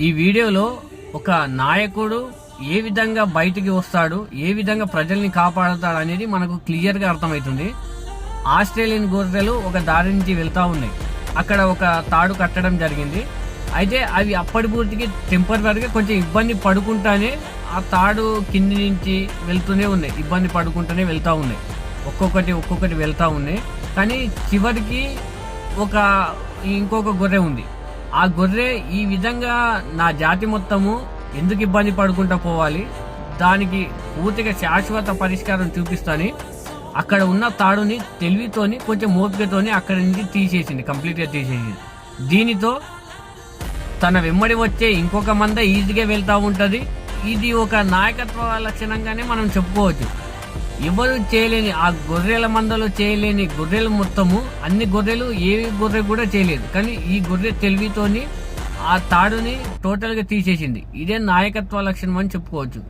ఈ వీడియోలో ఒక నాయకుడు ఏ విధంగా బయటికి వస్తాడు, ఏ విధంగా ప్రజల్ని కాపాడుతాడు అనేది మనకు క్లియర్గా అర్థమవుతుంది. ఆస్ట్రేలియన్ గొర్రెలు ఒక దారి నుంచి వెళ్తూ ఉన్నాయి. అక్కడ ఒక తాడు కట్టడం జరిగింది. అయితే అవి అప్పటి పూర్తికి టెంపరీగా కొంచెం ఇబ్బంది పడుకుంటానే ఆ తాడు కింది నుంచి వెళ్తూనే ఉన్నాయి. ఇబ్బంది పడుకుంటూనే వెళ్తూ ఉన్నాయి. ఒక్కొక్కటి వెళ్తూ ఉన్నాయి. కానీ చివరికి ఇంకొక గొర్రె ఉంది. ఆ గొర్రె ఈ విధంగా నా జాతి మొత్తము ఎందుకు ఇబ్బంది పడుకుంటా పోవాలి, దానికి పూర్తిగా శాశ్వత పరిష్కారం చూపిస్తాని అక్కడ ఉన్న తాడుని తెలివితోని కొంచెం మోపికతోని అక్కడి నుంచి కంప్లీట్గా తీసేసింది. దీనితో తన వెంబడి వచ్చే ఇంకొక మంద ఈజీగా వెళ్తూ ఉంటుంది. ఇది ఒక నాయకత్వ లక్షణంగానే మనం చెప్పుకోవచ్చు. ఎవరు చేయలేని ఆ గొర్రెల మందలో చేయలేని గొర్రెలు మొత్తము అన్ని గొర్రెలు ఏ గొర్రె కూడా చేయలేదు. కానీ ఈ గొర్రె తెలివితోని ఆ తాడుని టోటల్గా తీసేసింది. ఇదే నాయకత్వ లక్షణం అని చెప్పుకోవచ్చు.